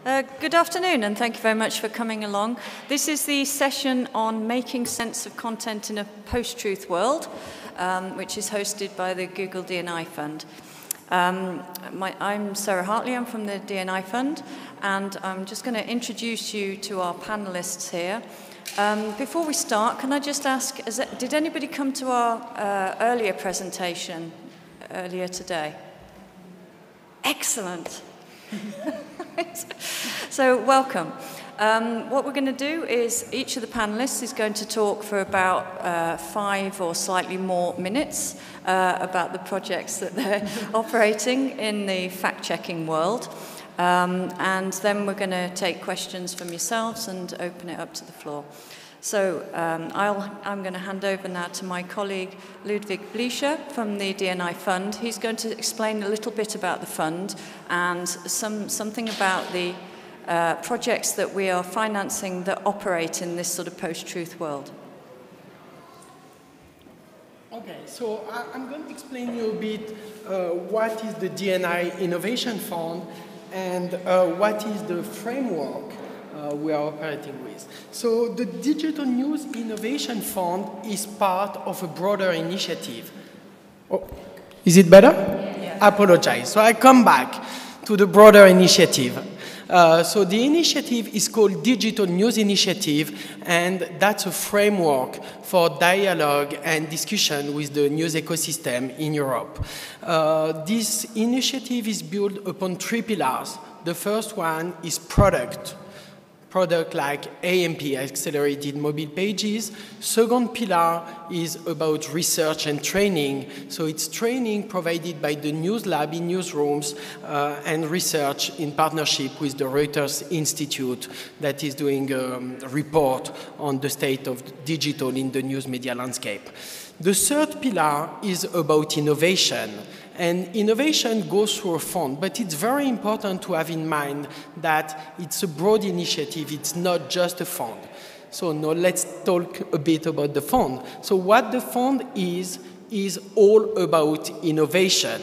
Good afternoon, and thank you very much for coming along. This is the session on making sense of content in a post-truth world, which is hosted by the Google D&I Fund. I'm Sarah Hartley, I'm from the D&I Fund, and I'm just going to introduce you to our panelists here. Before we start, can I just ask, did anybody come to our earlier presentation earlier today? Excellent. So welcome. What we're going to do is each of the panelists is going to talk for about 5 or slightly more minutes about the projects that they're operating in the fact-checking world. And then we're going to take questions from yourselves and open it up to the floor. So I'm going to hand over now to my colleague Ludovic Blecher from the D&I Fund. He's going to explain a little bit about the fund and something about the projects that we are financing that operate in this sort of post-truth world. Okay, so I'm going to explain you a bit what is the D&I Innovation Fund and what is the framework we are operating with. So the Digital News Innovation Fund is part of a broader initiative. Oh, is it better? Yeah. I apologize. So I come back to the broader initiative. So the initiative is called Digital News Initiative, and that's a framework for dialogue and discussion with the news ecosystem in Europe. This initiative is built upon 3 pillars. The first one is product like AMP, Accelerated Mobile Pages. Second pillar is about research and training. So it's training provided by the News Lab in newsrooms and research in partnership with the Reuters Institute that is doing a report on the state of digital in the news media landscape. The third pillar is about innovation. And innovation goes through a fund, but it's very important to have in mind that it's a broad initiative, it's not just a fund. So now let's talk a bit about the fund. So what the fund is all about innovation.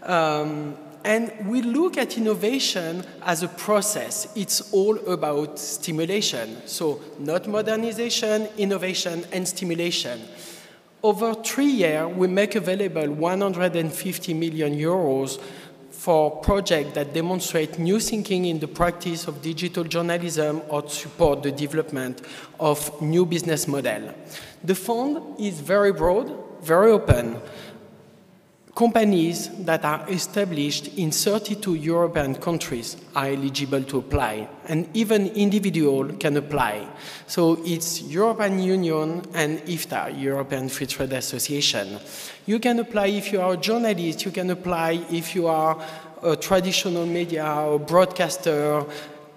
And we look at innovation as a process. It's all about stimulation. So not modernization, innovation, and stimulation. Over 3 years, we make available 150 million euros for projects that demonstrate new thinking in the practice of digital journalism or support the development of new business models. The fund is very broad, very open. Companies that are established in 32 European countries are eligible to apply, and even individuals can apply. So it's European Union and IFTA, European Free Trade Association. You can apply if you are a journalist, you can apply if you are a traditional media or broadcaster,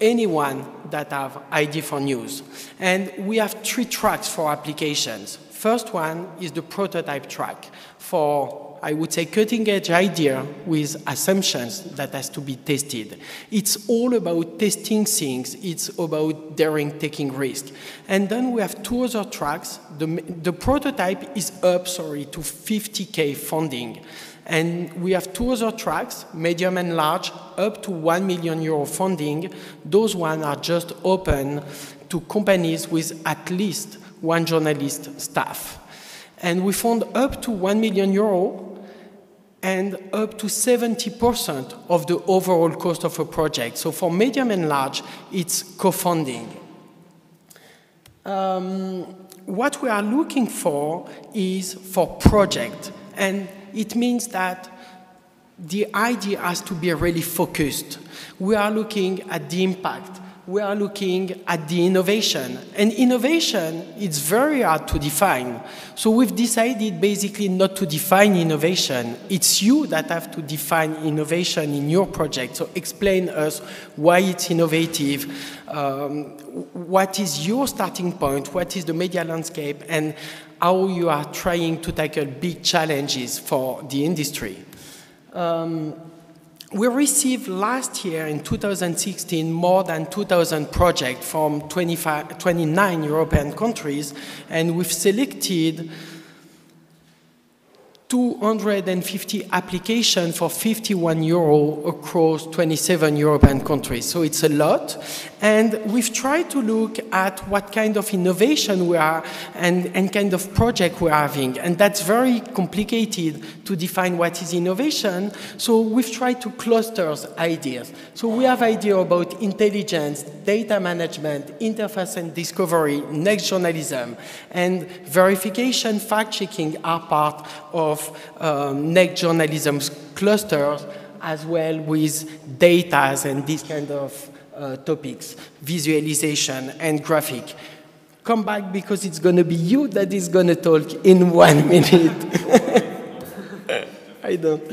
anyone that have ID for news. And we have 3 tracks for applications. First one is the prototype track for, I would say, cutting-edge idea with assumptions that has to be tested. It's all about testing things. It's about daring taking risk. And then we have 2 other tracks. The prototype is up, to 50K funding. And we have 2 other tracks, medium and large, up to 1 million euro funding. Those ones are just open to companies with at least 1 journalist staff. And we fund up to 1 million euro and up to 70% of the overall cost of a project. So for medium and large, it's co-funding. What we are looking for is for project, and it means that the idea has to be really focused. We are looking at the impact. We are looking at the innovation. And innovation, it's very hard to define. So we've decided basically not to define innovation. It's you that have to define innovation in your project. So explain us why it's innovative, what is your starting point, what is the media landscape, and how you are trying to tackle big challenges for the industry. We received last year, in 2016, more than 2,000 projects from 29 European countries, and we've selected 250 applications for 51 euro across 27 European countries. So it's a lot. And we've tried to look at what kind of innovation we are and kind of project we're having. And that's very complicated to define what is innovation. So we've tried to cluster ideas. So we have ideas about intelligence, data management, interface and discovery, next journalism, and verification, fact-checking are part of next journalism clusters, as well with data and these kind of topics, visualization and graphic. Come back because it's going to be you that is going to talk in 1 minute. I don't.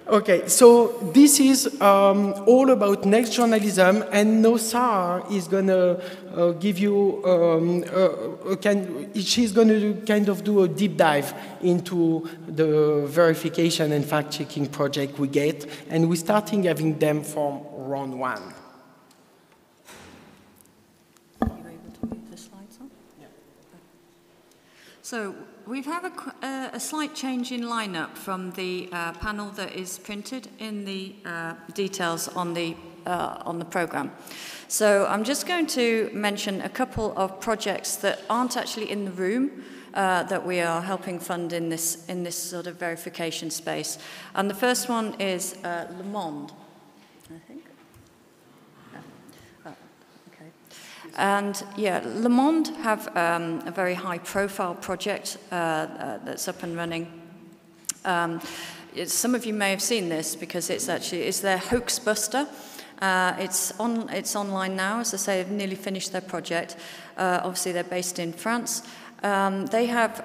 Okay, so this is all about next journalism, and Nosar is going to give you, she's going to kind of do a deep dive into the verification and fact-checking project we get, and we're starting having them from round 1. Are you able to move the slides on? Yeah. So we have a slight change in lineup from the panel that is printed in the details on the program. So I'm just going to mention a couple of projects that aren't actually in the room that we are helping fund in this sort of verification space. And the first one is Le Monde, I think. And yeah, Le Monde have a very high-profile project that's up and running. Some of you may have seen this because it's their hoax buster. It's online now, as I say, they've nearly finished their project. Obviously, they're based in France. They have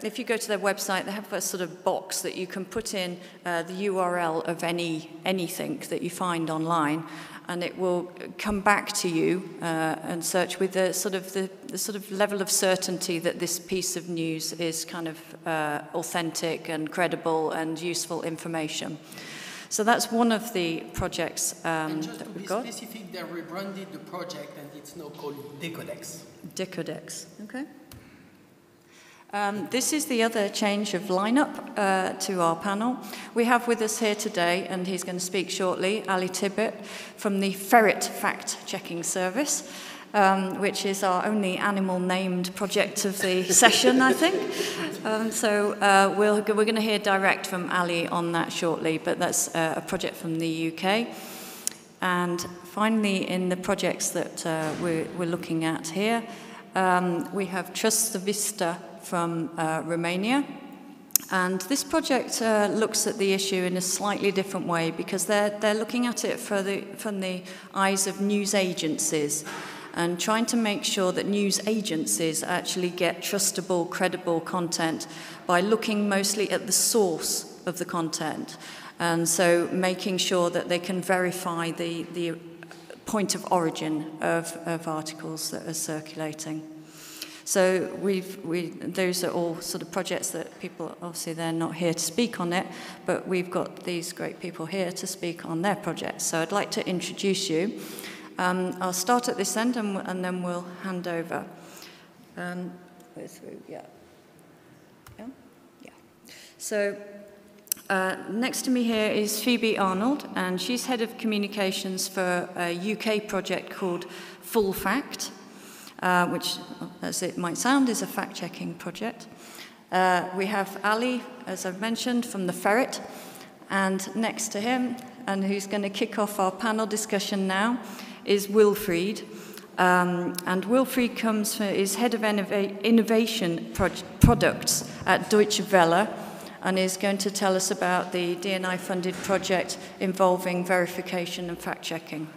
if you go to their website, they have a sort of box that you can put in the URL of anything that you find online, and it will come back to you and search with the sort of level of certainty that this piece of news is kind of authentic and credible and useful information. So that's one of the projects that we've got. And just to be specific, they rebranded the project and it's now called Decodex. Decodex, okay. This is the other change of lineup to our panel. We have with us here today, and he's going to speak shortly, Ali Tibbet from the Ferret Fact-Checking Service, which is our only animal-named project of the session, I think. We're going to hear direct from Ali on that shortly, but that's a project from the UK. And finally, in the projects that we're looking at here, we have Trust the Vista from Romania. And this project looks at the issue in a slightly different way because they're looking at it from the eyes of news agencies and trying to make sure that news agencies actually get trustable, credible content by looking mostly at the source of the content. And so making sure that they can verify the point of origin of articles that are circulating. So those are all sort of projects that people, obviously they're not here to speak on it, but we've got these great people here to speak on their projects. So I'd like to introduce you. I'll start at this end and then we'll hand over. So next to me here is Phoebe Arnold, and she's head of communications for a UK project called Full Fact. Which, as it might sound, is a fact-checking project. We have Ali, as I've mentioned, from the Ferret, and next to him, and who's going to kick off our panel discussion now, is Wilfried. And Wilfried is head of innovation products at Deutsche Welle, and is going to tell us about the DNI-funded project involving verification and fact-checking.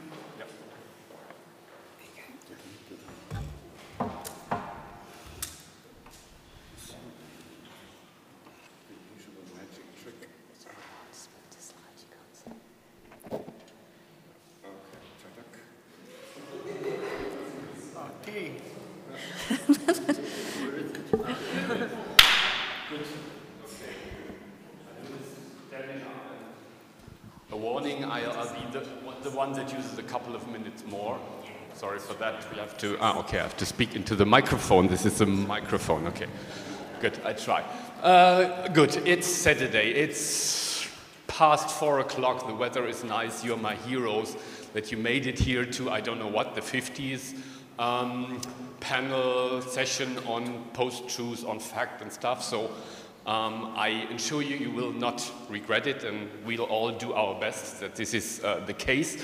A warning, I'll be the one that uses a couple of minutes more. Sorry for that. We have to, okay, I have to speak into the microphone. This is a microphone, okay. Good, I try. Good, it's Saturday. It's past 4 o'clock. The weather is nice. You're my heroes that you made it here to, I don't know what, the 50s panel session on post-truth, on fact and stuff. So I assure you, you will not regret it, and we'll all do our best that this is the case.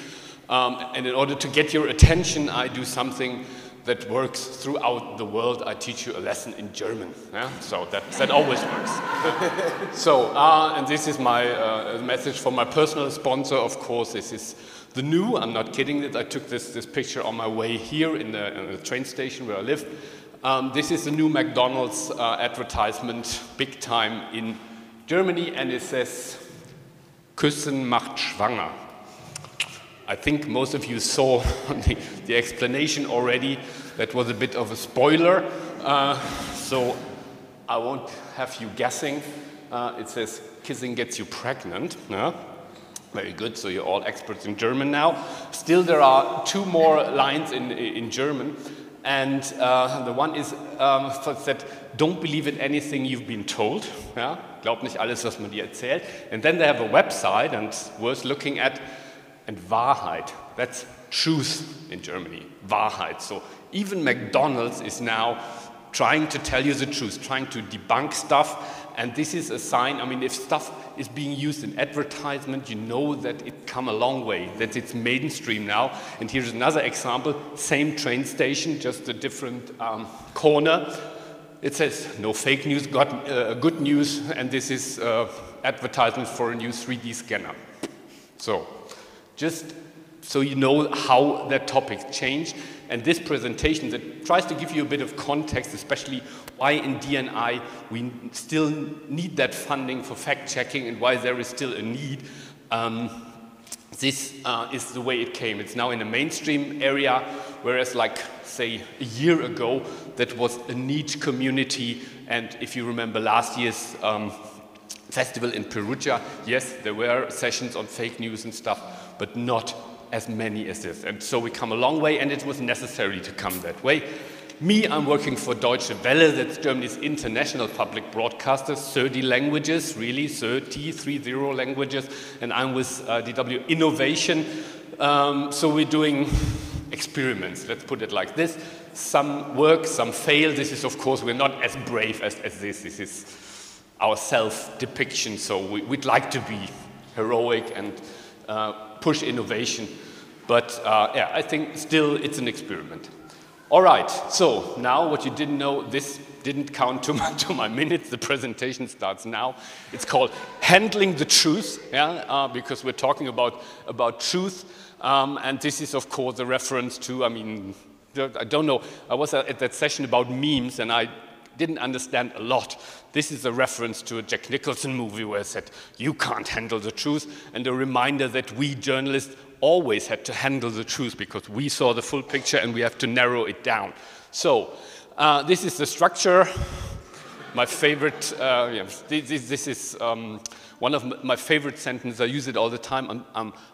And in order to get your attention, I do something that works throughout the world. I teach you a lesson in German. Yeah? So that always works. So, and this is my message from my personal sponsor, of course. This is the new, I'm not kidding that I took this picture on my way here in the train station where I live. This is the new McDonalds advertisement, big time in Germany, and it says, Küssen macht schwanger. I think most of you saw the explanation already. That was a bit of a spoiler, so I won't have you guessing. It says, kissing gets you pregnant. Yeah? Very good, so you're all experts in German now. Still, there are 2 more lines in German. And the one is that don't believe in anything you've been told. Yeah? Glaub nicht alles, was man dir erzählt. And then they have a website, and worth looking at. And Wahrheit, that's truth in Germany, Wahrheit. So even McDonald's is now trying to tell you the truth, trying to debunk stuff. And this is a sign, I mean, if stuff is being used in advertisement, you know that it's come a long way, that it's mainstream now. And here's another example, same train station, just a different corner. It says, no fake news, got good news, and this is advertisement for a new 3D scanner. So, just so you know how that topic changed. And this presentation that tries to give you a bit of context, especially why in D&I we still need that funding for fact-checking and why there is still a need. This is the way it came. It's now in a mainstream area, whereas like, say, a year ago, that was a niche community. And if you remember last year's festival in Perugia, yes, there were sessions on fake news and stuff, but not as many as this. And so we come a long way, and it was necessary to come that way. Me, I'm working for Deutsche Welle, that's Germany's international public broadcaster, 30 languages, really, 30 languages, and I'm with DW Innovation. So we're doing experiments, let's put it like this. Some work, some fail. This is, of course, we're not as brave as this. This is our self-depiction, so we'd like to be heroic and push innovation, but yeah, I think still it's an experiment. All right, so now what you didn't know, this didn't count to my minutes, the presentation starts now. It's called Handling the Truth, yeah, because we're talking about truth, and this is of course a reference to, I mean, I don't know, I was at that session about memes and I didn't understand a lot. This is a reference to a Jack Nicholson movie where it said, you can't handle the truth, and a reminder that we journalists always had to handle the truth because we saw the full picture and we have to narrow it down. So, this is the structure. My favorite, yeah, this is one of my favorite sentences. I use it all the time.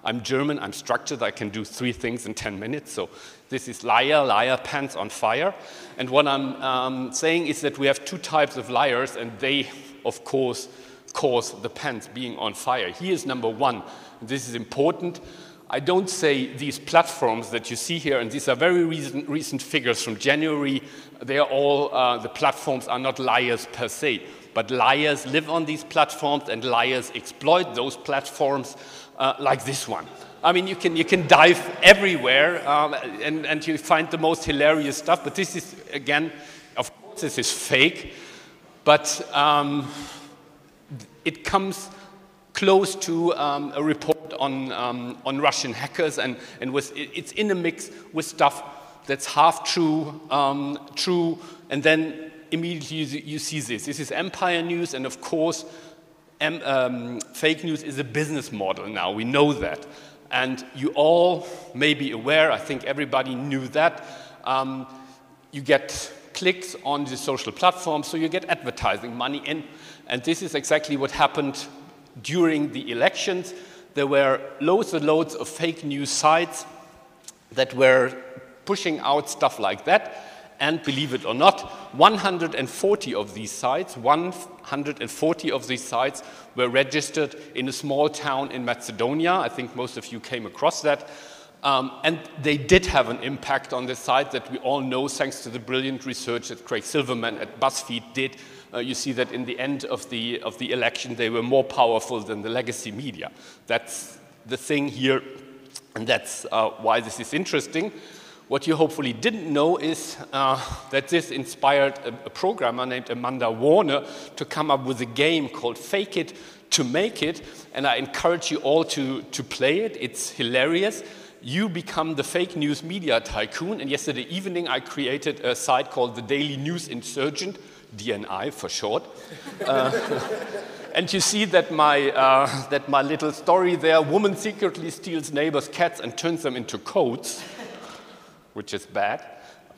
I'm German, I'm structured, I can do 3 things in 10 minutes. So this is liar, pants on fire. And what I'm saying is that we have 2 types of liars, and they, of course, cause the pants being on fire. Here's number 1. This is important. I don't say these platforms that you see here, and these are very recent figures from January, they are all, the platforms are not liars per se, but liars live on these platforms and liars exploit those platforms like this one. I mean, you can dive everywhere and you find the most hilarious stuff, but this is, again, of course, this is fake, but it comes close to a report on Russian hackers, and it's in a mix with stuff that's half true, and then immediately you see this. This is Empire News, and of course, fake news is a business model now. We know that. And you all may be aware, I think everybody knew that, you get clicks on the social platforms, so you get advertising money in. And this is exactly what happened during the elections. There were loads and loads of fake news sites that were pushing out stuff like that. And believe it or not, 140 of these sites were registered in a small town in Macedonia. I think most of you came across that. And they did have an impact on the site that we all know thanks to the brilliant research that Craig Silverman at BuzzFeed did. You see that in the end of the election, they were more powerful than the legacy media. That's the thing here, and that's why this is interesting. What you hopefully didn't know is that this inspired a programmer named Amanda Warner to come up with a game called Fake It to Make It, and I encourage you all to play it. It's hilarious. You become the fake news media tycoon, and yesterday evening I created a site called the Daily News Insurgent, DNI for short. And you see that my little story there, woman secretly steals neighbors' cats and turns them into coats, which is bad,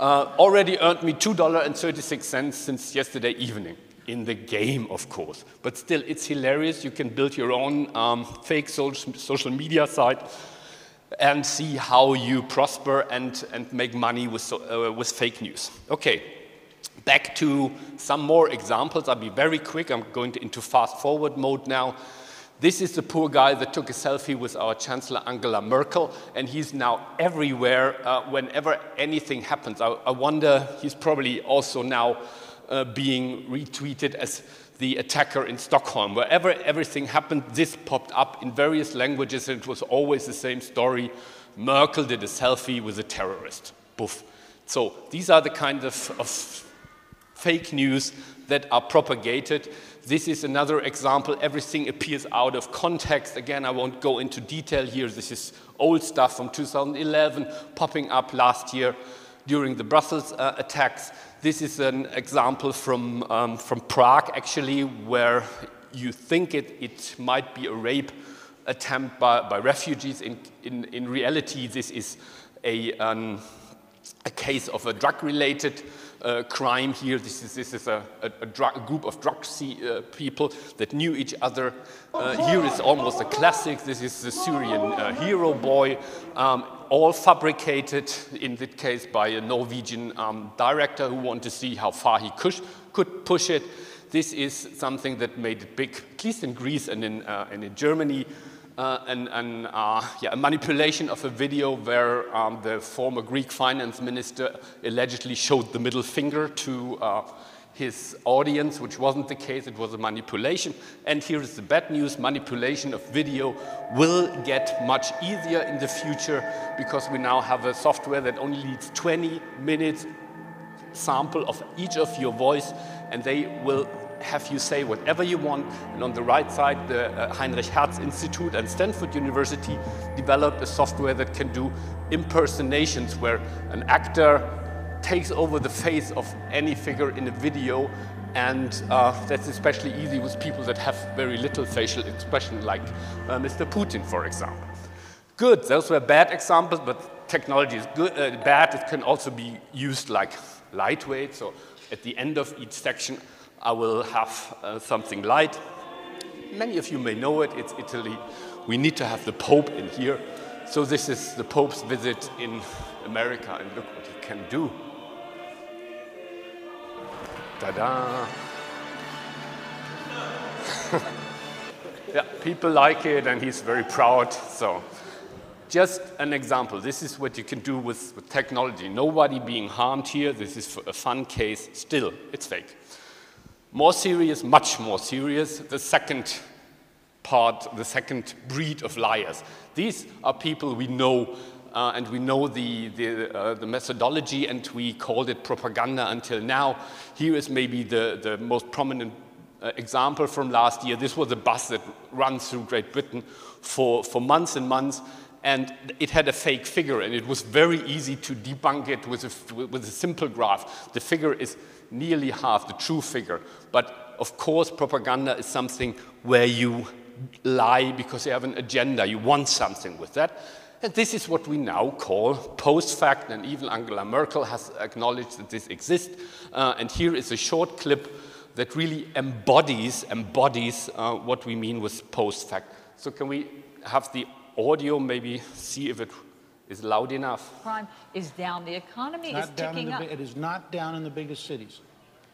already earned me $2.36 since yesterday evening. In the game, of course. But still, it's hilarious. You can build your own fake social media site and see how you prosper and make money with fake news. Okay. Back to some more examples. I'll be very quick. I'm going into fast-forward mode now. This is the poor guy that took a selfie with our Chancellor Angela Merkel, and he's now everywhere whenever anything happens. I wonder, he's probably also now being retweeted as the attacker in Stockholm. Wherever everything happened, this popped up in various languages, and it was always the same story. Merkel did a selfie with a terrorist. Boof. So these are the kind of fake news that are propagated. This is another example. Everything appears out of context. Again, I won't go into detail here. This is old stuff from 2011, popping up last year during the Brussels attacks. This is an example from Prague, actually, where you think it might be a rape attempt by refugees. In reality, this is a case of a drug-related crime here. This is a group of drug people that knew each other. Here is almost a classic. This is the Syrian hero boy, all fabricated, in that case, by a Norwegian director who wanted to see how far he could push it. This is something that made it big, at least in Greece and in Germany. A manipulation of a video where the former Greek finance minister allegedly showed the middle finger to his audience, which wasn't the case. It was a manipulation. And here is the bad news. Manipulation of video will get much easier in the future because we now have a software that only needs 20 minutes sample of each of your voice, and they will have you say whatever you want. And on the right side, the Heinrich Hertz Institute and Stanford University developed a software that can do impersonations where an actor takes over the face of any figure in a video, and that's especially easy with people that have very little facial expression, like Mr. Putin, for example. Good, those were bad examples, but technology is good, bad. It can also be used like lightweight, so at the end of each section, I will have something light. Many of you may know it, it's Italy. We need to have the Pope in here. So this is the Pope's visit in America, and look what he can do. Ta-da! Yeah, people like it, and he's very proud. So just an example. This is what you can do with technology. Nobody being harmed here. This is a fun case. Still, it's fake. More serious, much more serious, the second part, the second breed of liars. These are people we know, and we know the methodology, and we called it propaganda until now. Here is maybe the most prominent example from last year. This was a bus that runs through Great Britain for months and months, and it had a fake figure, and it was very easy to debunk it with a simple graph. The figure is nearly half the true figure. But of course, propaganda is something where you lie because you have an agenda. You want something with that. And this is what we now call post-fact, and even Angela Merkel has acknowledged that this exists. And here is a short clip that really embodies what we mean with post-fact. So can we have the audio, maybe see if is loud enough. Crime is down. The economy is ticking up. It is not down in the biggest cities.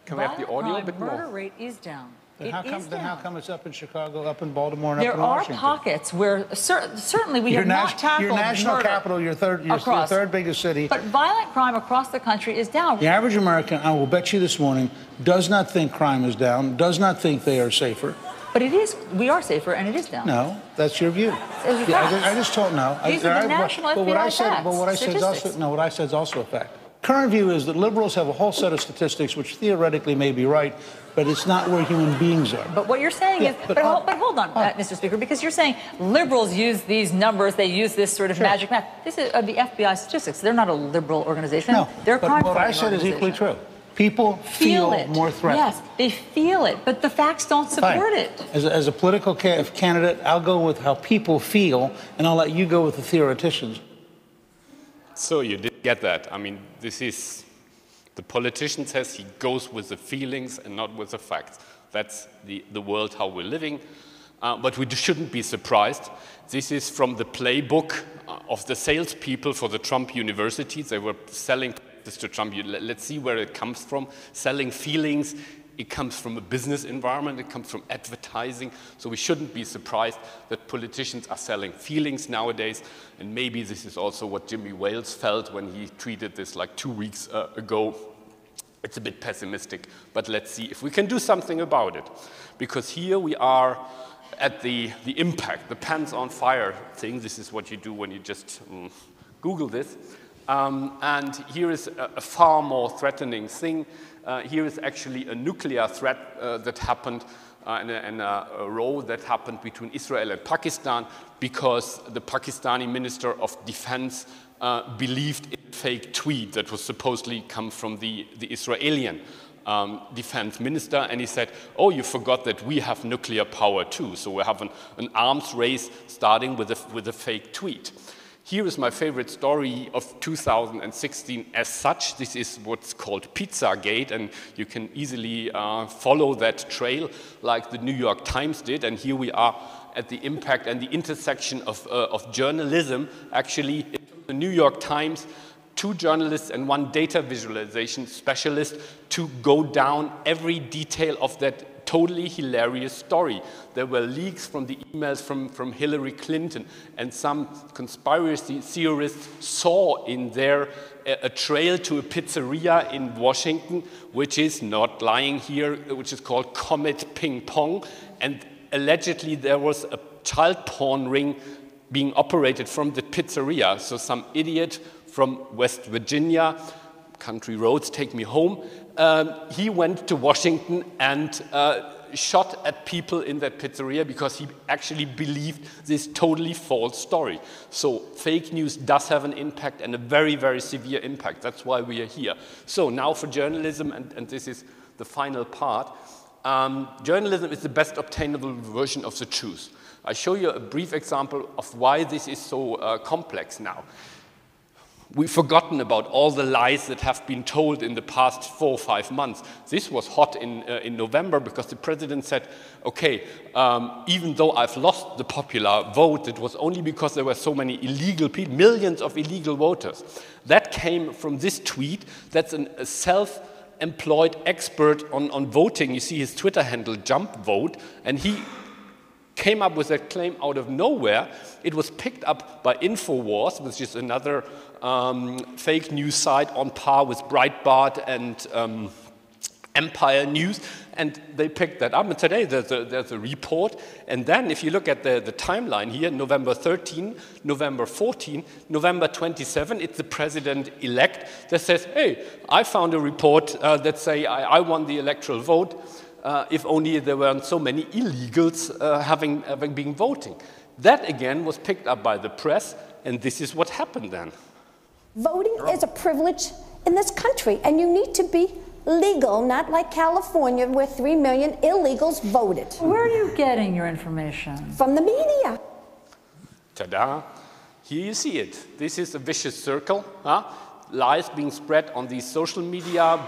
Can we have the audio a bit more? Murder rate is down. Then how come it's up in Chicago, up in Baltimore, and up in There are Washington? pockets where certainly we have not tackled your national murder capital, your third biggest city. But violent crime across the country is down. The average American, I will bet you this morning, does not think crime is down, does not think they are safer. But it is. We are safer, and it is down. No, that's your view. I just told no. These are the national FBI facts. But what I said is also what I said is also a fact. Current view is that liberals have a whole set of statistics which theoretically may be right, but it's not where human beings are. But what you're saying is, but hold on, Mr. Speaker, because you're saying liberals use these numbers, they use this sort of magic math. This is the FBI statistics. They're not a liberal organization. No, they're a crime but what I said is equally true. People feel more threatened. Yes, they feel it, but the facts don't support it. As a political candidate, I'll go with how people feel, and I'll let you go with the theoreticians. So you did get that. I mean, this is, the politician says he goes with the feelings and not with the facts. That's the world how we're living. But we shouldn't be surprised. This is from the playbook of the salespeople for the Trump universities. They were selling this to Trump. Let's see where it comes from. Selling feelings. It comes from a business environment. It comes from advertising. So we shouldn't be surprised that politicians are selling feelings nowadays. And maybe this is also what Jimmy Wales felt when he tweeted this like 2 weeks ago. It's a bit pessimistic, but let's see if we can do something about it. Because here we are at the impact, the pants on fire thing. This is what you do when you just Google this. And here is a far more threatening thing. Here is actually a nuclear threat that happened in a row that happened between Israel and Pakistan because the Pakistani Minister of Defense believed in a fake tweet that was supposedly come from the Israeli defense minister, and he said, oh, you forgot that we have nuclear power too, so we have an arms race starting with a fake tweet. Here is my favorite story of 2016 as such. This is what's called Pizzagate, and you can easily follow that trail like the New York Times did. And here we are at the impact and the intersection of journalism. Actually, in the New York Times, 2 journalists and 1 data visualization specialist to go down every detail of that totally hilarious story. There were leaks from the emails from Hillary Clinton, and some conspiracy theorists saw in there a trail to a pizzeria in Washington, which is not lying here, which is called Comet Ping Pong, and allegedly there was a child porn ring being operated from the pizzeria. So some idiot from West Virginia, country roads take me home, he went to Washington and shot at people in that pizzeria because he actually believed this totally false story. So fake news does have an impact, and a very, very severe impact. That's why we are here. So now for journalism, and this is the final part. Journalism is the best obtainable version of the truth. I show you a brief example of why this is so complex now. We've forgotten about all the lies that have been told in the past 4 or 5 months. This was hot in November because the president said, okay, even though I've lost the popular vote, it was only because there were so many illegal people, millions of illegal voters. That came from this tweet. That's a self-employed expert on voting. You see his Twitter handle, Jump Vote, and he came up with that claim out of nowhere. It was picked up by InfoWars, which is another fake news site on par with Breitbart and Empire News, and they picked that up. And today there's a report. And then if you look at the timeline here, November 13, November 14, November 27, it's the president-elect that says, hey, I found a report that say I won the electoral vote. If only there weren't so many illegals having been voting. That, again, was picked up by the press, and this is what happened then. Voting is a privilege in this country, and you need to be legal, not like California, where 3 million illegals voted. Where are you getting your information? From the media. Ta-da! Here you see it. This is a vicious circle. Lies being spread on these social media,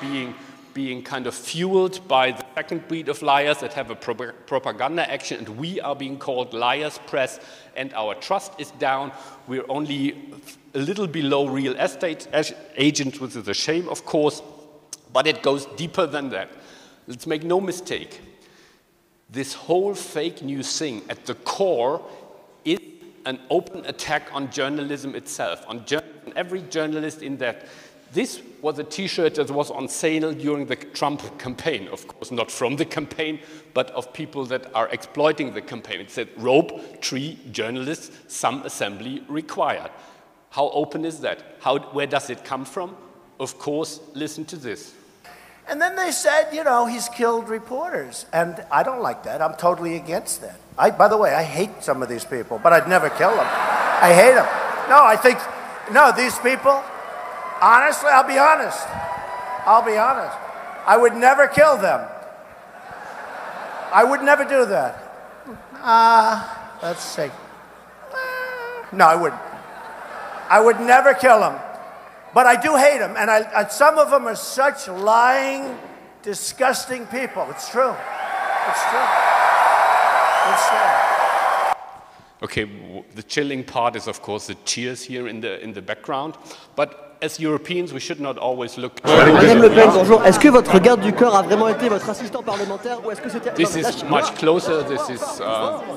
being kind of fueled by the second breed of liars that have a propaganda action, and we are being called liars press, and our trust is down. We're only a little below real estate agents, which is a shame, of course, but it goes deeper than that. Let's make no mistake. This whole fake news thing at the core is an open attack on journalism itself, on every journalist in that. This was a T-shirt that was on sale during the Trump campaign. Of course, not from the campaign, but of people that are exploiting the campaign. It said, rope, tree, journalists, some assembly required. How open is that? Where does it come from? Of course, listen to this. And then they said, you know, he's killed reporters. And I don't like that. I'm totally against that. By the way, I hate some of these people, but I'd never kill them. I hate them. No, these people, honestly, I'll be honest. I would never kill them. I would never do that. Let's see. No, I wouldn't. I would never kill them. But I do hate them, and some of them are such lying, disgusting people. It's true. It's true. It's true. Okay, the chilling part is, of course, the cheers here in the background. But as Europeans, we should not always look. Madame Le Pen, bonjour. Est-ce que votre garde du corps a vraiment été votre assistant parlementaire ou est-ce que c'était... This is much closer. This is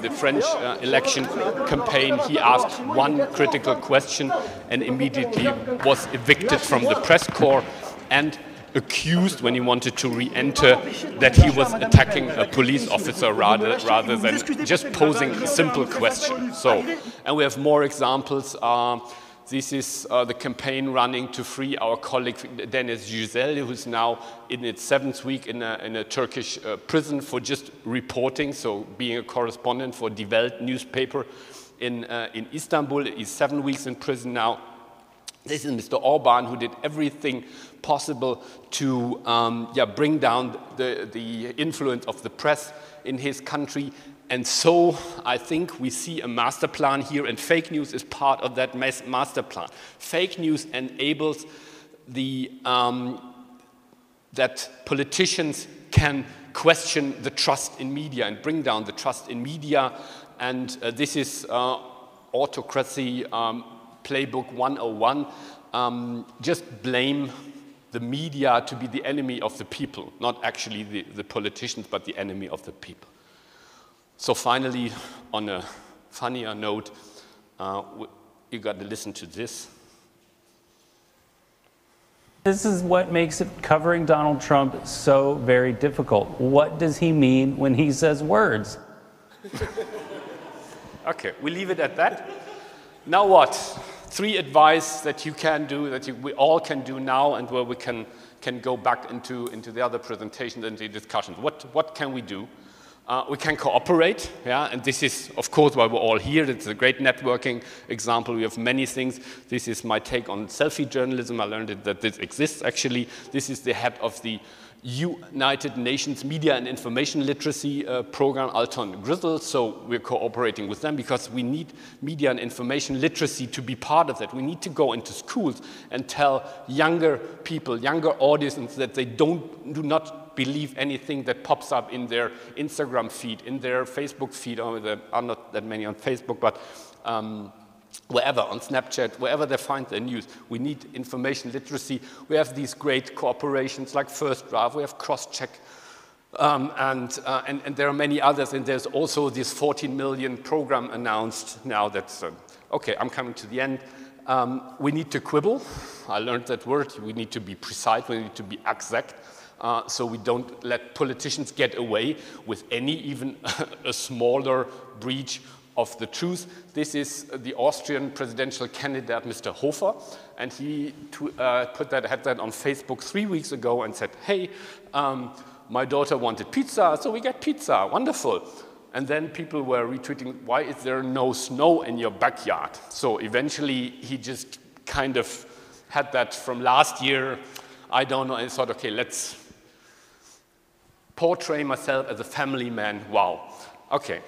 the French election campaign. He asked one critical question and immediately was evicted from the press corps and accused, when he wanted to re-enter, that he was attacking a police officer rather than just posing a simple question. So, and we have more examples. This is the campaign running to free our colleague Deniz Yücel, who is now in its 7th week in a Turkish prison for just reporting, so being a correspondent for Die Welt newspaper in Istanbul. He's 7 weeks in prison now. This is Mr. Orban, who did everything possible to bring down the influence of the press in his country. And so I think we see a master plan here, and fake news is part of that master plan. Fake news enables that politicians can question the trust in media and bring down the trust in media. And this is autocracy playbook 101. Just blame the media to be the enemy of the people, not actually the politicians, but the enemy of the people. So finally, on a funnier note, you got to listen to this. This is what makes covering Donald Trump so very difficult. What does he mean when he says words? Okay, we leave it at that. Now what? 3 advice that you can do, we all can do now, and where we can go back into the other presentations and the discussions. What can we do? We can cooperate, yeah, and this is, of course, why we're all here. It's a great networking example. We have many things. This is my take on selfie journalism. I learned that this exists, actually. This is the head of the United Nations Media and Information Literacy Program, Alton Grizzle. So we're cooperating with them because we need media and information literacy to be part of that. We need to go into schools and tell younger people, younger audiences, that they do not believe anything that pops up in their Instagram feed, in their Facebook feed. Or there are not that many on Facebook, but wherever, on Snapchat, wherever they find their news. We need information literacy. We have these great cooperations like First Draft. We have Crosscheck, and there are many others. And there's also this 14 million program announced now. That's okay. I'm coming to the end. We need to quibble. I learned that word. We need to be precise. We need to be exact. So we don't let politicians get away with any, even a smaller breach of the truth. This is the Austrian presidential candidate, Mr. Hofer, and he had that on Facebook 3 weeks ago and said, hey, my daughter wanted pizza, so we got pizza, wonderful. And then people were retweeting, why is there no snow in your backyard? So eventually he just kind of had that from last year, I don't know, and thought, okay, let's portray myself as a family man, wow. Okay.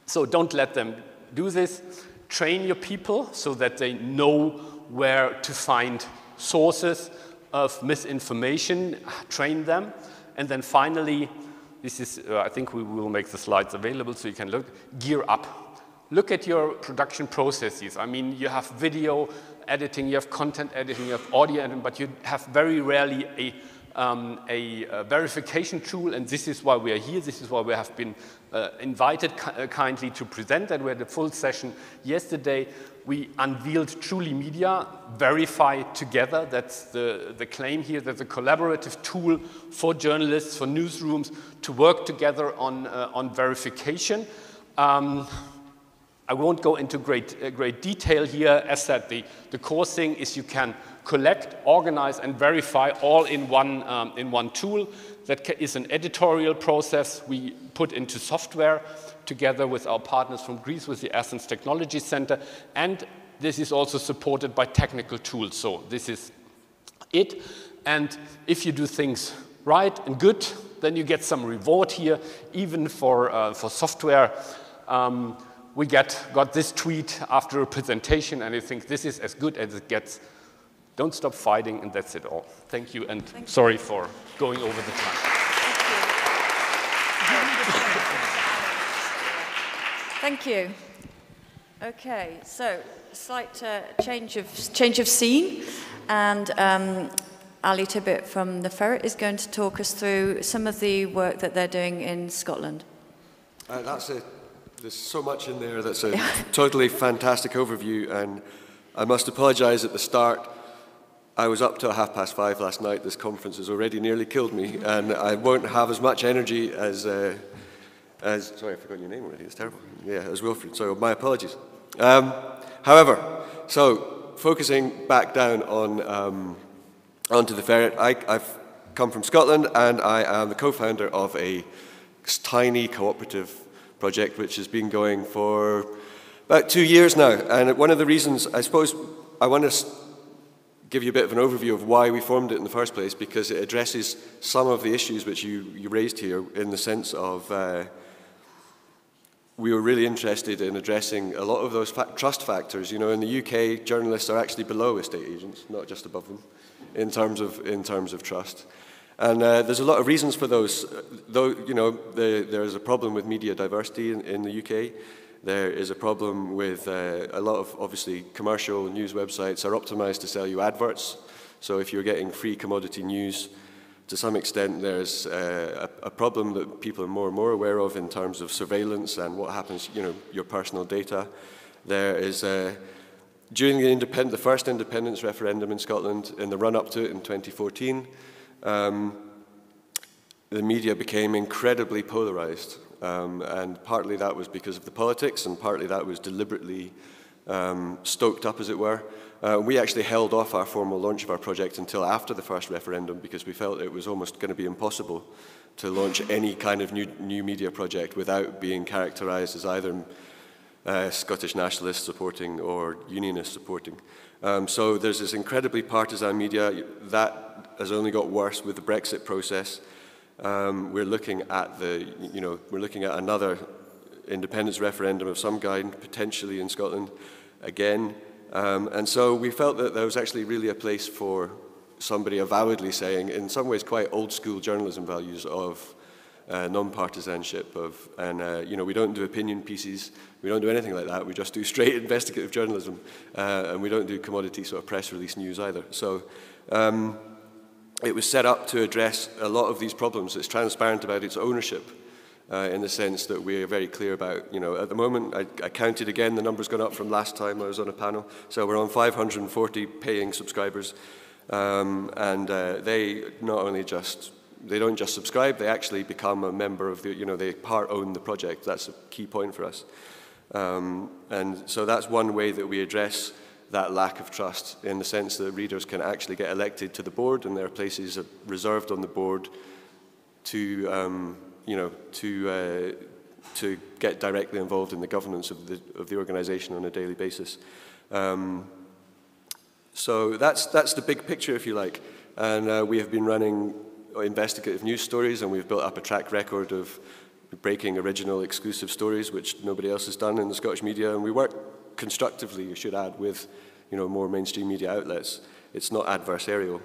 So don't let them do this. Train your people so that they know where to find sources of misinformation. Train them. And then finally, this is, I think we will make the slides available so you can look, gear up. Look at your production processes. I mean, you have video editing, you have content editing, you have audio editing, but you have very rarely a verification tool, and this is why we are here. This is why we have been invited kindly to present that. We had a full session yesterday. We unveiled Truly Media, verify together. That's the claim here. That's a collaborative tool for journalists, for newsrooms to work together on verification. I won't go into great detail here. As said, the core thing is you can collect, organize, and verify all in one tool. That is an editorial process we put into software together with our partners from Greece, with the Athens Technology Center. And this is also supported by technical tools. So this is it. And if you do things right and good, then you get some reward here, even for software. We got this tweet after a presentation, and I think this is as good as it gets. Don't stop fighting, and that's it all. Thank you, and sorry for going over the time. Thank you. Okay, so slight change of scene, and Ali Tibbett from the Ferret is going to talk us through some of the work that they're doing in Scotland. There's so much in there that's a totally fantastic overview, and I must apologise at the start. I was up till 5:30 last night. This conference has already nearly killed me, and I won't have as much energy as sorry, I forgot your name already. It's terrible. Yeah, as Wilfried. So my apologies. However, so focusing back down on onto the Ferret, I've come from Scotland, and I am the co-founder of a tiny cooperative project which has been going for about 2 years now. And one of the reasons, I suppose, I want to give you a bit of an overview of why we formed it in the first place, because it addresses some of the issues which you raised here, in the sense of we were really interested in addressing a lot of those trust factors. You know, in the UK, journalists are actually below estate agents, not just above them, in terms of trust. And there's a lot of reasons for those. Though, you know, there is a problem with media diversity in the UK. There is a problem with a lot of, obviously, commercial news websites are optimized to sell you adverts. So if you're getting free commodity news, to some extent there's a problem that people are more and more aware of in terms of surveillance and what happens, you know, your personal data. There is, during the first independence referendum in Scotland, in the run-up to it in 2014, the media became incredibly polarized, and partly that was because of the politics, and partly that was deliberately stoked up, as it were. We actually held off our formal launch of our project until after the first referendum, because we felt it was almost going to be impossible to launch any kind of new media project without being characterized as either Scottish nationalists supporting or unionists supporting. So there's this incredibly partisan media that has only got worse with the Brexit process. We're looking at another independence referendum of some kind, potentially in Scotland again. And so we felt that there was actually really a place for somebody avowedly saying, in some ways quite old school journalism values of non-partisanship, you know, we don't do opinion pieces, we don't do anything like that, we just do straight investigative journalism, and we don't do commodity sort of press release news either. So it was set up to address a lot of these problems. It's transparent about its ownership, in the sense that we're very clear about, you know, at the moment, I counted again, the number's gone up from last time I was on a panel, so we're on 540 paying subscribers, and they don't just subscribe, they actually become a member of the, you know, they part own the project. That's a key point for us. And so that's one way that we address that lack of trust, in the sense that readers can actually get elected to the board, and there are places reserved on the board to, you know, to get directly involved in the governance of the organisation on a daily basis. So that's the big picture, if you like. And we have been running investigative news stories, and we've built up a track record of breaking original exclusive stories, which nobody else has done in the Scottish media. And we work constructively, you should add, with, you know, more mainstream media outlets. It's not adversarial.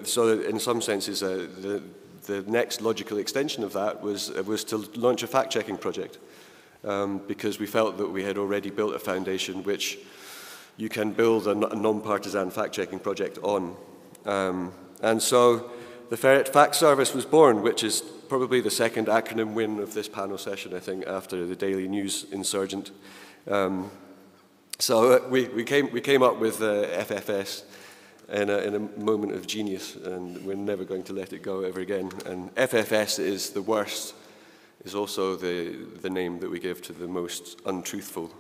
so in some senses, the next logical extension of that was to launch a fact-checking project, because we felt that we had already built a foundation which you can build a non-partisan fact-checking project on. And so the Ferret Fact Service was born, which is probably the second acronym win of this panel session, I think, after the Daily News Insurgent. So we came up with FFS in a moment of genius, and we're never going to let it go ever again. And FFS is the worst, is also the name that we give to the most untruthful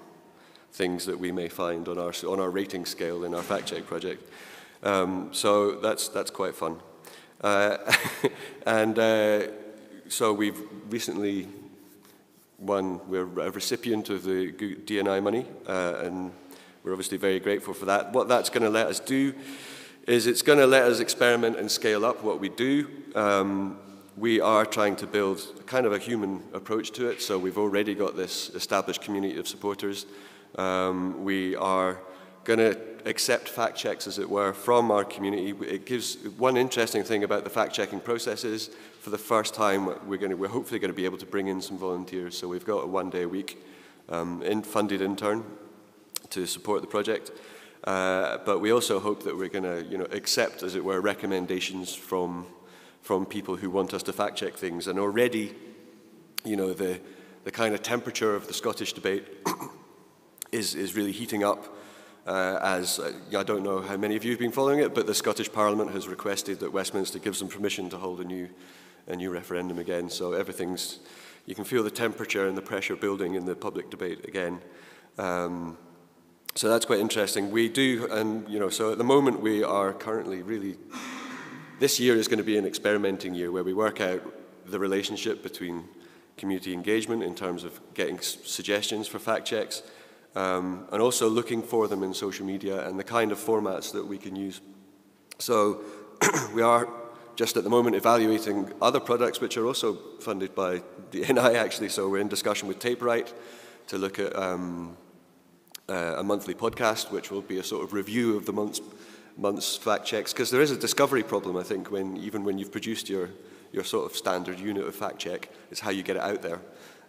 things that we may find on our rating scale in our fact check project. So that's quite fun. So we've recently we're a recipient of the D&I money, and we're obviously very grateful for that. What that's going to let us do is it's going to let us experiment and scale up what we do. We are trying to build kind of a human approach to it, so we've already got this established community of supporters. We are going to accept fact checks, as it were, from our community. It gives one interesting thing about the fact checking process is, for the first time, we're hopefully going to be able to bring in some volunteers. So we've got a 1 day a week funded intern to support the project. But we also hope that we're going to, accept, as it were, recommendations from people who want us to fact check things. And already, the kind of temperature of the Scottish debate is really heating up. As I don't know how many of you have been following it, but the Scottish Parliament has requested that Westminster gives them permission to hold a new referendum again. So you can feel the temperature and the pressure building in the public debate again. So that's quite interesting. We do, and so at the moment we are currently this year is going to be an experimenting year where we work out the relationship between community engagement in terms of getting suggestions for fact checks, and also looking for them in social media and the kind of formats that we can use. So we are just at the moment evaluating other products which are also funded by the NI actually. So we're in discussion with TapeWrite to look at a monthly podcast, which will be a sort of review of the month's fact checks, because there is a discovery problem, I think, even when you've produced your sort of standard unit of fact check, is how you get it out there.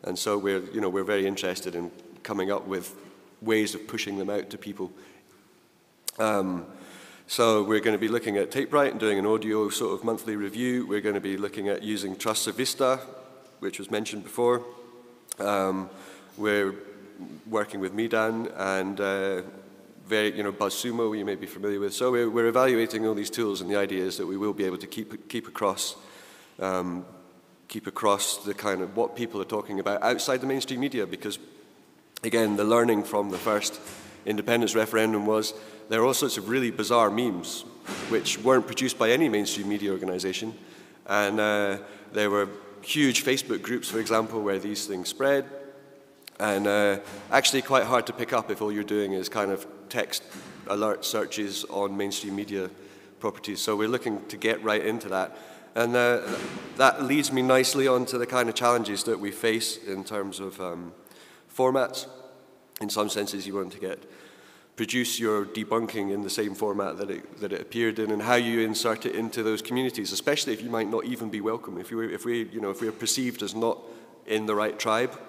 And so we're very interested in coming up with ways of pushing them out to people. So we're going to be looking at TapeWrite and doing an audio sort of monthly review. We're going to be looking at using Trust Vista, which was mentioned before. We're working with Midan and BuzzSumo, you may be familiar with. So we're evaluating all these tools, and the idea is that we will be able to keep across the kind of what people are talking about outside the mainstream media, because again, the learning from the first independence referendum was there are all sorts of really bizarre memes which weren't produced by any mainstream media organization, and there were huge Facebook groups, for example, where these things spread, and actually quite hard to pick up if all you're doing is kind of text alert searches on mainstream media properties. So we're looking to get right into that. And that leads me nicely onto the kind of challenges that we face in terms of formats. In some senses, you want to produce your debunking in the same format that it appeared in, and how you insert it into those communities, especially if you might not even be welcome. If we're perceived as not in the right tribe,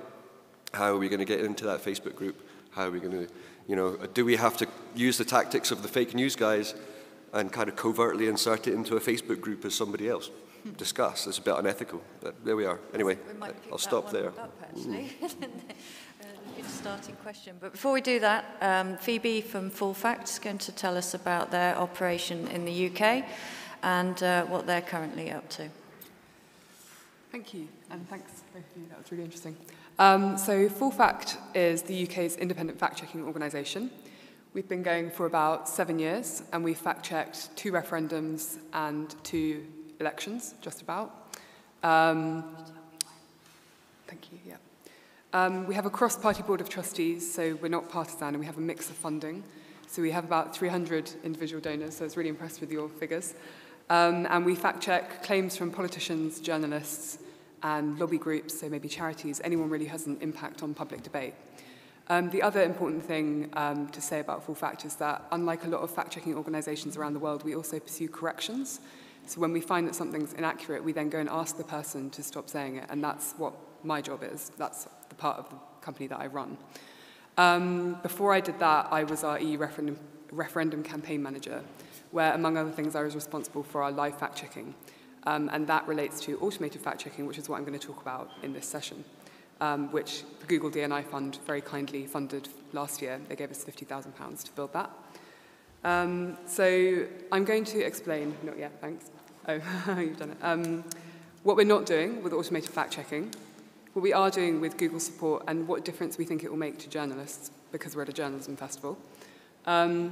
how are we going to get into that Facebook group? How are we going to, do we have to use the tactics of the fake news guys and kind of covertly insert it into a Facebook group as somebody else? Discuss. It's a bit unethical, but there we are. Anyway, I'll stop there. Good starting question. But before we do that, Phoebe from Full Fact is going to tell us about their operation in the UK and what they're currently up to. Thank you, and thanks both of you. That was really interesting. So Full Fact is the UK's independent fact-checking organisation. We've been going for about 7 years, and we've fact-checked 2 referendums and 2 elections, just about. Thank you, yeah. We have a cross-party board of trustees, so we're not partisan, and we have a mix of funding. So we have about 300 individual donors, so I was really impressed with your figures. And we fact-check claims from politicians, journalists, and lobby groups, so maybe charities, anyone really has an impact on public debate. The other important thing to say about full fact is that, unlike a lot of fact-checking organizations around the world, we also pursue corrections. So when we find that something's inaccurate, we then go and ask the person to stop saying it, and that's what my job is. That's the part of the company that I run. Before I did that, I was our EU referendum campaign manager, where, among other things, I was responsible for our live fact-checking. And that relates to automated fact-checking, which is what I'm going to talk about in this session, which the Google D&I Fund very kindly funded last year. They gave us £50,000 to build that. So I'm going to explain, not yet, thanks. Oh, you've done it. What we're not doing with automated fact-checking, what we are doing with Google support, and what difference we think it will make to journalists, because we're at a journalism festival. So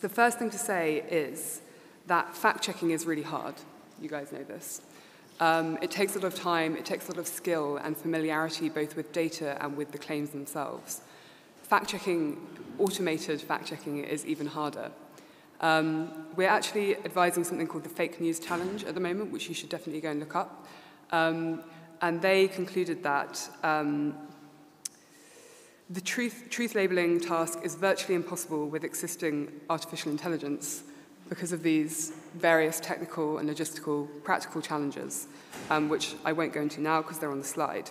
the first thing to say is that fact-checking is really hard. You guys know this. It takes a lot of time, it takes a lot of skill and familiarity, both with data and with the claims themselves. Fact-checking, automated fact-checking, is even harder. We're actually advising something called the Fake News Challenge at the moment, which you should definitely go and look up. And they concluded that the truth labeling task is virtually impossible with existing artificial intelligence because of these various technical and logistical practical challenges, which I won't go into now because they're on the slide.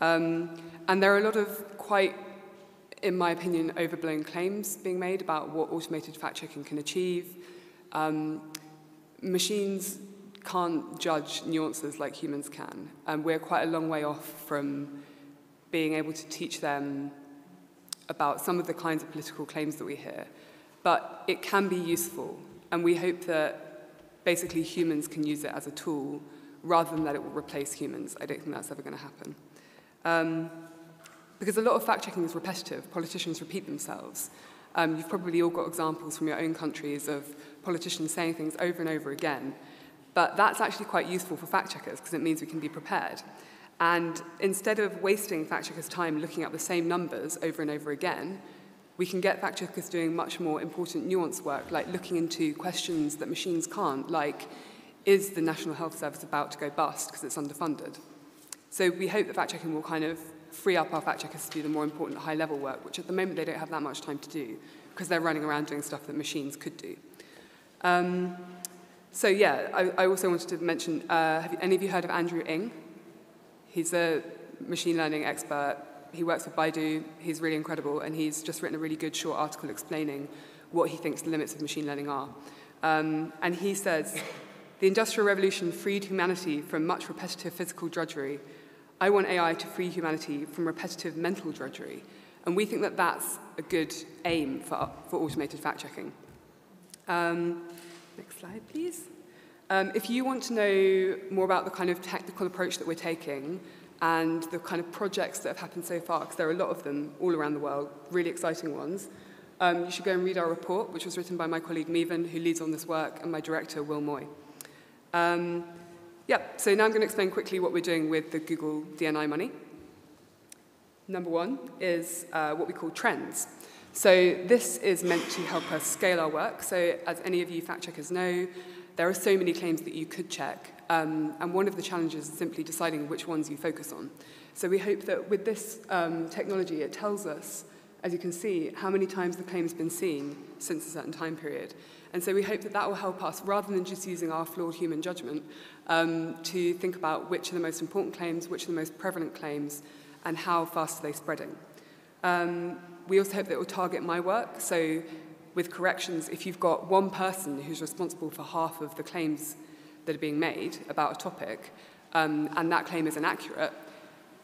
And there are a lot of quite, in my opinion, overblown claims being made about what automated fact-checking can achieve. Machines can't judge nuances like humans can, and we're quite a long way off from being able to teach them about some of the kinds of political claims that we hear. But it can be useful, and we hope that basically humans can use it as a tool rather than that it will replace humans. I don't think that's ever going to happen. Because a lot of fact-checking is repetitive. Politicians repeat themselves. You've probably all got examples from your own countries of politicians saying things over and over again. But that's actually quite useful for fact-checkers because it means we can be prepared. And instead of wasting fact-checkers' time looking up the same numbers over and over again, we can get fact-checkers doing much more important nuanced work, like looking into questions that machines can't, like, is the National Health Service about to go bust because it's underfunded? So we hope that fact-checking will kind of free up our fact-checkers to do the more important high-level work, which at the moment they don't have that much time to do because they're running around doing stuff that machines could do. So yeah, I also wanted to mention, have any of you heard of Andrew Ng? He's a machine learning expert. He works with Baidu. He's really incredible, and he's just written a really good short article explaining what he thinks the limits of machine learning are. And he says, the Industrial Revolution freed humanity from much repetitive physical drudgery. I want AI to free humanity from repetitive mental drudgery. And we think that that's a good aim for automated fact-checking. Next slide, please. If you want to know more about the kind of technical approach that we're taking and the kind of projects that have happened so far, because there are a lot of them all around the world, really exciting ones, you should go and read our report, which was written by my colleague Mevan, who leads on this work, and my director, Will Moy. So now I'm going to explain quickly what we're doing with the Google D&I money. Number one is what we call trends. So this is meant to help us scale our work. So as any of you fact-checkers know, there are so many claims that you could check. And one of the challenges is simply deciding which ones you focus on. So we hope that with this technology, it tells us, as you can see, how many times the claim's been seen since a certain time period. And so we hope that that will help us, rather than just using our flawed human judgment, to think about which are the most important claims, which are the most prevalent claims, and how fast are they spreading. We also hope that it will target my work. So with corrections, if you've got one person who's responsible for half of the claims that are being made about a topic, and that claim is inaccurate,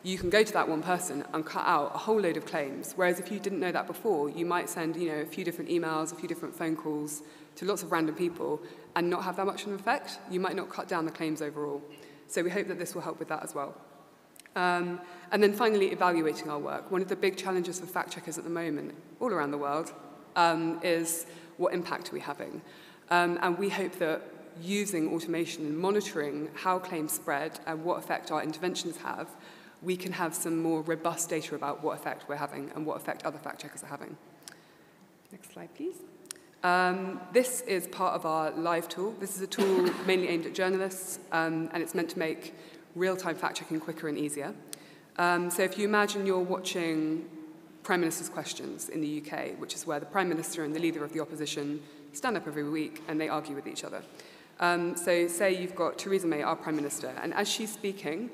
you can go to that one person and cut out a whole load of claims. Whereas if you didn't know that before, you might send a few different emails, a few different phone calls to lots of random people and not have that much of an effect. You might not cut down the claims overall. So we hope that this will help with that as well. And then finally, evaluating our work. One of the big challenges for fact-checkers at the moment, all around the world, is what impact are we having? And we hope that using automation and monitoring how claims spread and what effect our interventions have, we can have some more robust data about what effect we're having and what effect other fact-checkers are having. Next slide, please. This is part of our live tool. This is a tool mainly aimed at journalists, and it's meant to make real-time fact-checking quicker and easier. So if you imagine you're watching Prime Minister's Questions in the UK, which is where the Prime Minister and the leader of the opposition stand up every week and they argue with each other. So say you've got Theresa May, our Prime Minister, and as she's speaking,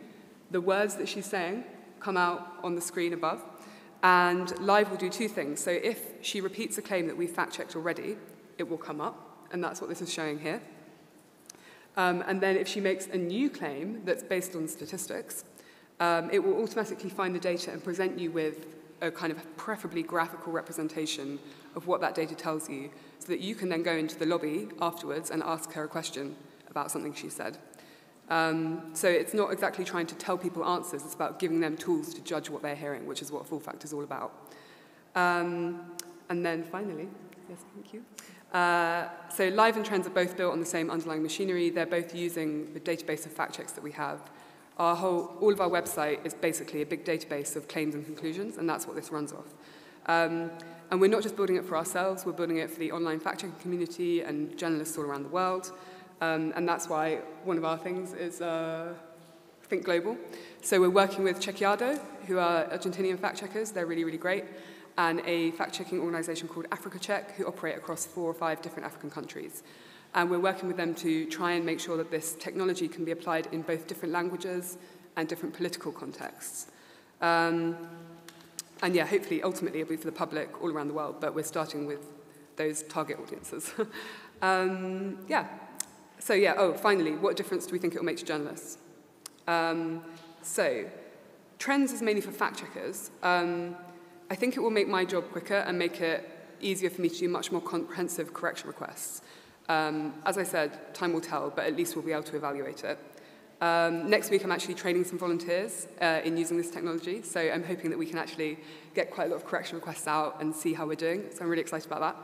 the words that she's saying come out on the screen above, and Live will do two things. So if she repeats a claim that we've fact-checked already, it will come up, and that's what this is showing here. And then if she makes a new claim that's based on statistics, it will automatically find the data and present you with a kind of preferably graphical representation of what that data tells you, so that you can then go into the lobby afterwards and ask her a question about something she said. So it's not exactly trying to tell people answers, it's about giving them tools to judge what they're hearing, which is what full fact is all about. And then finally, yes, thank you. So Live and Trends are both built on the same underlying machinery. They're both using the database of fact checks that we have. All of our website is basically a big database of claims and conclusions, and that's what this runs off. And we're not just building it for ourselves, we're building it for the online fact-checking community and journalists all around the world. And that's why one of our things is Think Global. So we're working with Chequeado, who are Argentinian fact-checkers. They're really, really great. And a fact-checking organization called Africa Check, who operate across 4 or 5 different African countries. And we're working with them to try and make sure that this technology can be applied in both different languages and different political contexts. And yeah, hopefully, ultimately, it'll be for the public all around the world, but we're starting with those target audiences. Yeah. So yeah, finally, what difference do we think it will make to journalists? So, Trends is mainly for fact-checkers. I think it will make my job quicker and make it easier for me to do much more comprehensive correction requests. As I said, time will tell, but at least we'll be able to evaluate it. Next week, I'm actually training some volunteers in using this technology, so I'm hoping that we can actually get quite a lot of correction requests out and see how we're doing, so I'm really excited about that.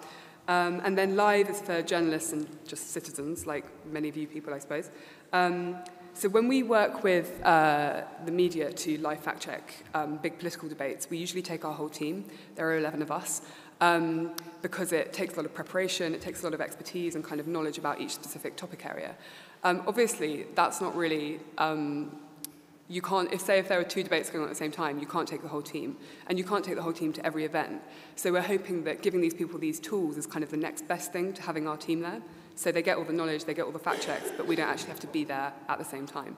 And then Live is for journalists and just citizens, like many of you people, I suppose. So when we work with the media to live fact-check big political debates, we usually take our whole team. There are 11 of us. Because it takes a lot of preparation, it takes a lot of expertise and kind of knowledge about each specific topic area. Obviously, that's not really, you can't, if there are 2 debates going on at the same time, you can't take the whole team. And you can't take the whole team to every event. So we're hoping that giving these people these tools is kind of the next best thing to having our team there. So they get all the knowledge, they get all the fact checks, but we don't actually have to be there at the same time.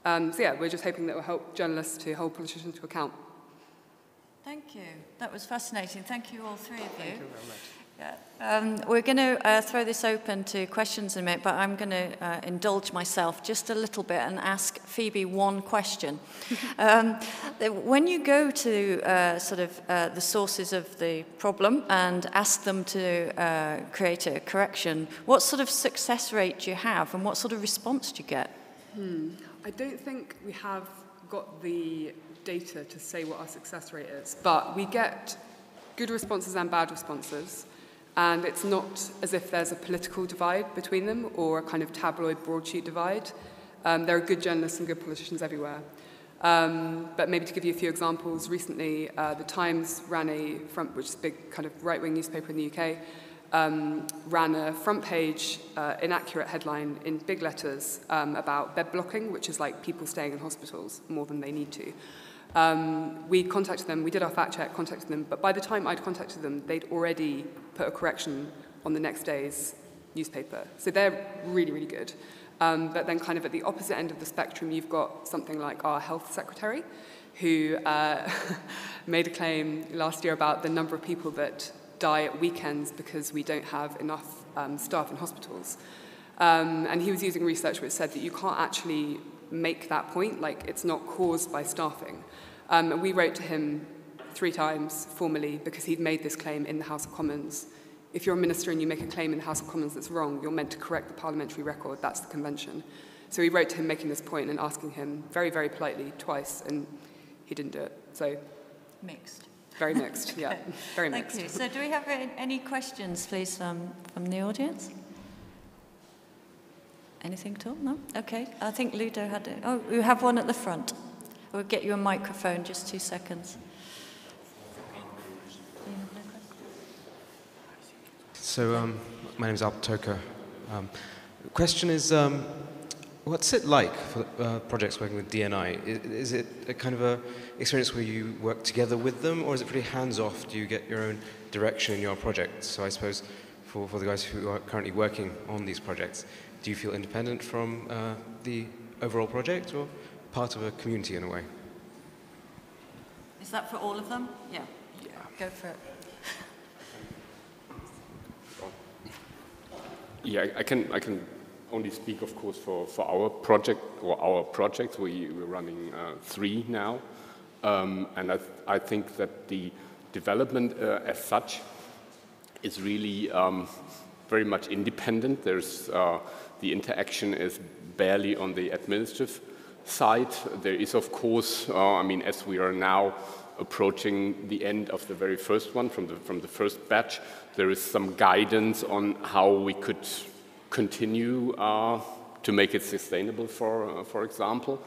So yeah, we're just hoping that it will help journalists to hold politicians to account. Thank you. That was fascinating. Thank you, all 3 of you. Thank you very much. Yeah. We're going to throw this open to questions in a minute, but I'm going to indulge myself just a little bit and ask Phoebe one question. When you go to the sources of the problem and ask them to create a correction, what sort of success rate do you have and what sort of response do you get? I don't think we have got the data to say what our success rate is, but we get good responses and bad responses, and it's not as if there's a political divide between them or a kind of tabloid broadsheet divide. There are good journalists and good politicians everywhere. But maybe to give you a few examples, recently the Times ran a front, which is a big kind of right-wing newspaper in the UK, ran a front page inaccurate headline in big letters about bed blocking, which is like people staying in hospitals more than they need to. We contacted them, we did our fact check, contacted them, but by the time I'd contacted them, they'd already put a correction on the next day's newspaper. So they're really, really good. But then kind of at the opposite end of the spectrum, you've got something like our health secretary, who made a claim last year about the number of people that die at weekends because we don't have enough staff in hospitals. And he was using research which said that you can't actually make that point, like it's not caused by staffing. And we wrote to him 3 times formally because he'd made this claim in the House of Commons. If you're a minister and you make a claim in the House of Commons that's wrong, you're meant to correct the parliamentary record. That's the convention. So we wrote to him making this point and asking him very, very politely twice, and he didn't do it. So mixed. Very mixed, yeah. Very mixed. Thank you. So do we have any questions, please, from the audience? Anything at all? No? Okay. I think Ludo had it. Oh, we have one at the front. We'll get you a microphone, just 2 seconds. So, my name is Albert Toker. The question is, What's it like for projects working with DNI? Is it a kind of a experience where you work together with them, or is it pretty hands-off? Do you get your own direction in your projects? So I suppose for the guys who are currently working on these projects, do you feel independent from the overall project, or part of a community in a way? Is that for all of them? Yeah. Go for it. Yeah, I can only speak, of course, for our project or our projects. We're running 3 now, and I think that the development as such is really very much independent. There's the interaction is barely on the administrative side. There is, of course, I mean, as we are now approaching the end of the very first one from the first batch, there is some guidance on how we could continue to make it sustainable, for example.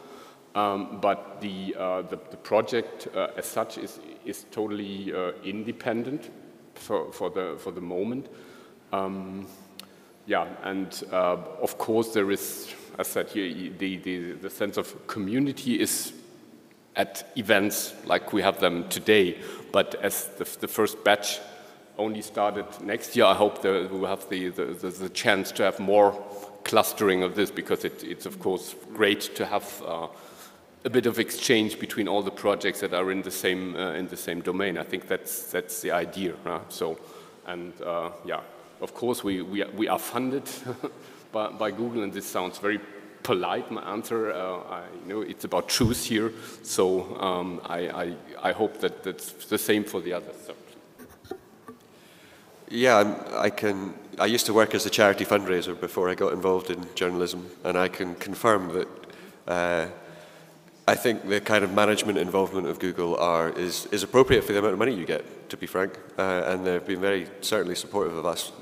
But the project as such is totally independent for the moment. Yeah, and of course there is, as I said, the sense of community is at events like we have them today. But as the first batch only started next year, I hope that we will have the chance to have more clustering of this, because it's of course great to have a bit of exchange between all the projects that are in the same domain. I think that's the idea. So, and yeah, of course we are funded by Google, and this sounds very polite, my answer. You know, it's about truth here. So I hope that that's the same for the others. So. Yeah, I used to work as a charity fundraiser before I got involved in journalism, and I can confirm that I think the kind of management involvement of Google is appropriate for the amount of money you get, to be frank, and they've been very certainly supportive of us.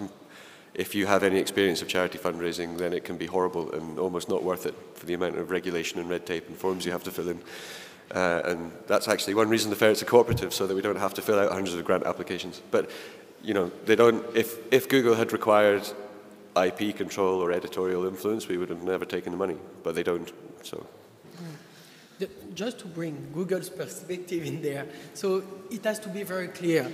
If you have any experience of charity fundraising, then it can be horrible and almost not worth it for the amount of regulation and red tape and forms you have to fill in. And that's actually one reason the Ferret's a cooperative, so that we don't have to fill out hundreds of grant applications. But you know, they don't. If Google had required IP control or editorial influence, we would have never taken the money. But they don't. So. Just to bring Google's perspective in there, so it has to be very clear.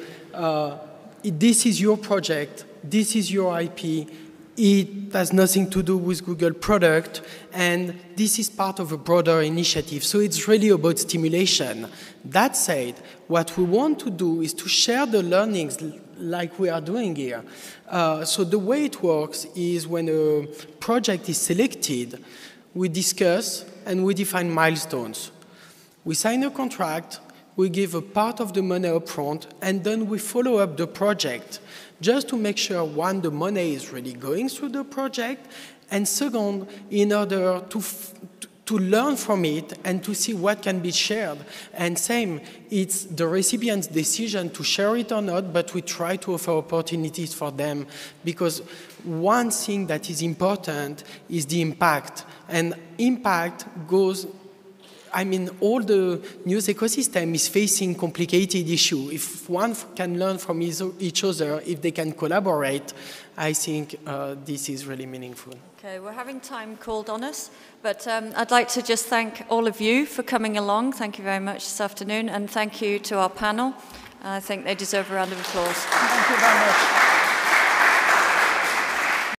This is your project. This is your IP. It has nothing to do with Google product, and this is part of a broader initiative. So it's really about stimulation. That said, what we want to do is to share the learnings like we are doing here. So the way it works is when a project is selected, we discuss and we define milestones. We sign a contract, we give a part of the money up front, and then we follow up the project just to make sure, one, the money is really going through the project, and second, in order to learn from it and to see what can be shared. And same, it's the recipient's decision to share it or not, but we try to offer opportunities for them, because one thing that is important is the impact. And impact goes, I mean, all the news ecosystem is facing complicated issues. If one can learn from each other, if they can collaborate, I think this is really meaningful. Okay, we're having time called on us, but I'd like to just thank all of you for coming along. Thank you very much this afternoon, and thank you to our panel. I think they deserve a round of applause. Thank you very much.